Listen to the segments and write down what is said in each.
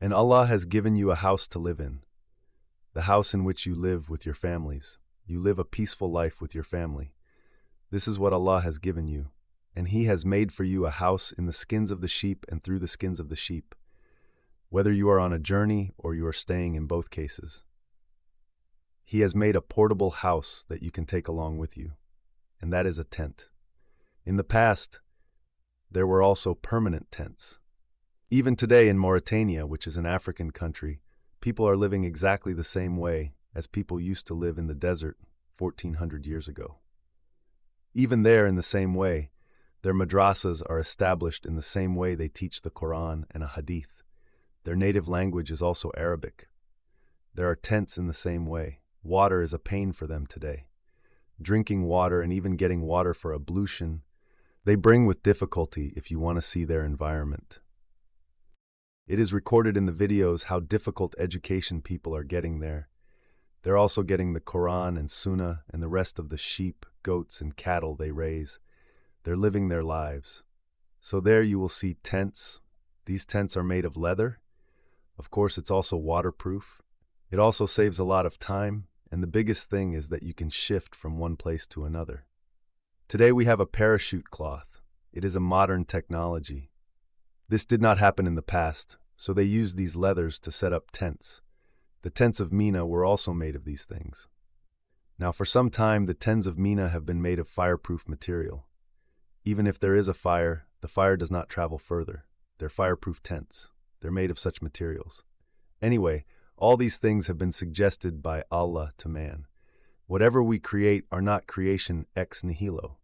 And Allah has given you a house to live in, the house in which you live with your families. You live a peaceful life with your family. This is what Allah has given you, and He has made for you a house in the skins of the sheep and through the skins of the sheep, whether you are on a journey or you are staying in both cases. He has made a portable house that you can take along with you, and that is a tent. In the past, there were also permanent tents. Even today in Mauritania, which is an African country, people are living exactly the same way as people used to live in the desert 1400 years ago. Even there, in the same way, their madrasas are established in the same way they teach the Quran and a hadith. Their native language is also Arabic. There are tents in the same way. Water is a pain for them today. Drinking water and even getting water for ablution, they bring with difficulty if you want to see their environment. It is recorded in the videos how difficult education people are getting there. They're also getting the Quran and Sunnah and the rest of the sheep, goats, and cattle they raise. They're living their lives. So there you will see tents. These tents are made of leather. Of course, it's also waterproof. It also saves a lot of time, and the biggest thing is that you can shift from one place to another. Today we have a parachute cloth. It is a modern technology. This did not happen in the past, so they used these leathers to set up tents. The tents of Mina were also made of these things. Now for some time the tents of Mina have been made of fireproof material. Even if there is a fire, the fire does not travel further. They're fireproof tents. They're made of such materials. Anyway, all these things have been suggested by Allah to man. Whatever we create are not creation ex nihilo.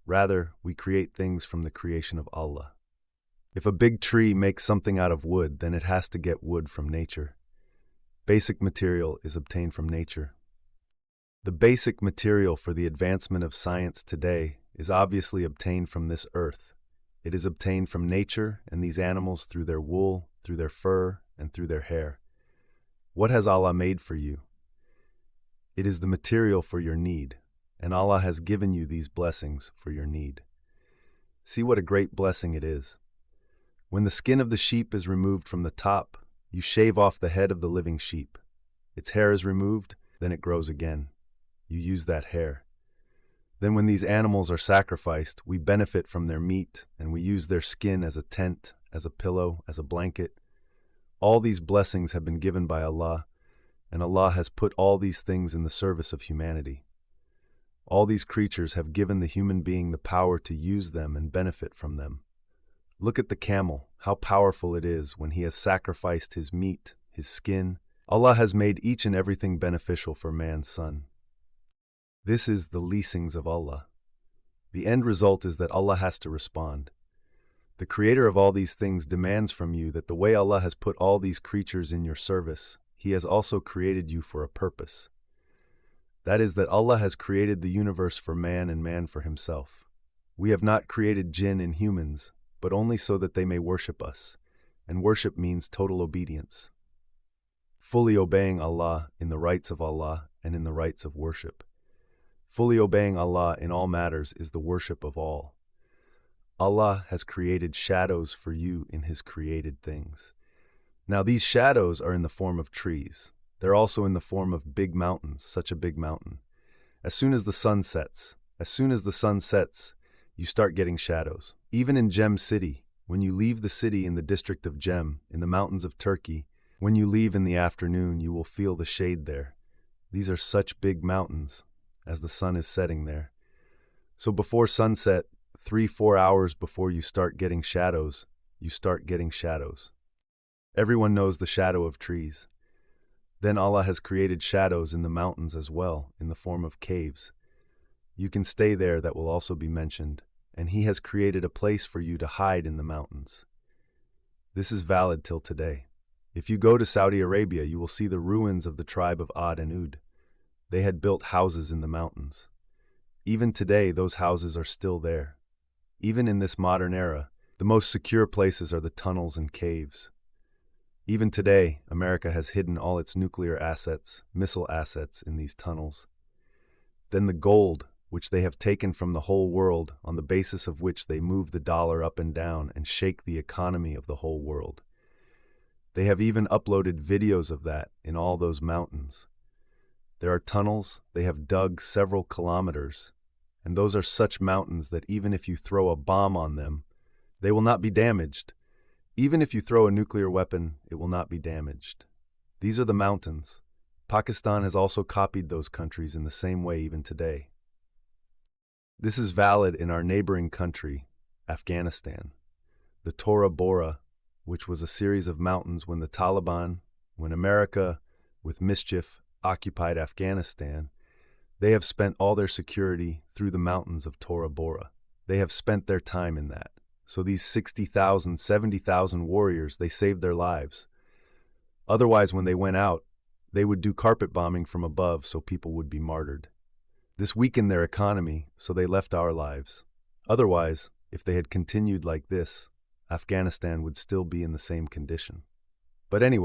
Rather, we create things from the creation of Allah. If a big tree makes something out of wood, then it has to get wood from nature. Basic material is obtained from nature. The basic material for the advancement of science today is obviously obtained from this earth. It is obtained from nature and these animals through their wool, through their fur, and through their hair. What has Allah made for you? It is the material for your need, and Allah has given you these blessings for your need. See what a great blessing it is. When the skin of the sheep is removed from the top, you shave off the head of the living sheep. Its hair is removed, then it grows again. You use that hair. Then when these animals are sacrificed, we benefit from their meat, and we use their skin as a tent, as a pillow, as a blanket. All these blessings have been given by Allah, and Allah has put all these things in the service of humanity. All these creatures have given the human being the power to use them and benefit from them. Look at the camel, how powerful it is when he has sacrificed his meat, his skin. Allah has made each and everything beneficial for man's son. This is the leasings of Allah. The end result is that Allah has to respond. The creator of all these things demands from you that the way Allah has put all these creatures in your service, He has also created you for a purpose. That is that Allah has created the universe for man and man for himself. We have not created jinn and humans, but only so that they may worship us, and worship means total obedience. Fully obeying Allah in the rights of Allah and in the rights of worship. Fully obeying Allah in all matters is the worship of all. Allah has created shadows for you in His created things. Now these shadows are in the form of trees. They're also in the form of big mountains, such a big mountain. As soon as the sun sets, you start getting shadows. Even in Jem City, when you leave the city in the district of Jem, in the mountains of Turkey, when you leave in the afternoon, you will feel the shade there. These are such big mountains, as the sun is setting there. So before sunset, 3-4 hours before you start getting shadows, you start getting shadows. Everyone knows the shadow of trees. Then Allah has created shadows in the mountains as well, in the form of caves. You can stay there, that will also be mentioned, and He has created a place for you to hide in the mountains. This is valid till today. If you go to Saudi Arabia, you will see the ruins of the tribe of Ad and Ud. They had built houses in the mountains. Even today, those houses are still there. Even in this modern era, the most secure places are the tunnels and caves. Even today, America has hidden all its nuclear assets, missile assets, in these tunnels. Then the gold, which they have taken from the whole world, on the basis of which they move the dollar up and down and shake the economy of the whole world. They have even uploaded videos of that in all those mountains. There are tunnels they have dug several kilometers, and those are such mountains that even if you throw a bomb on them, they will not be damaged. Even if you throw a nuclear weapon, it will not be damaged. These are the mountains. Pakistan has also copied those countries in the same way even today. This is valid in our neighboring country, Afghanistan. The Tora Bora, which was a series of mountains when the Taliban, when America, with mischief, occupied Afghanistan, they have spent all their security through the mountains of Tora Bora. They have spent their time in that. So these 60,000, 70,000 warriors, they saved their lives. Otherwise, when they went out, they would do carpet bombing from above so people would be martyred. This weakened their economy, so they left our lives. Otherwise, if they had continued like this, Afghanistan would still be in the same condition. But anyway,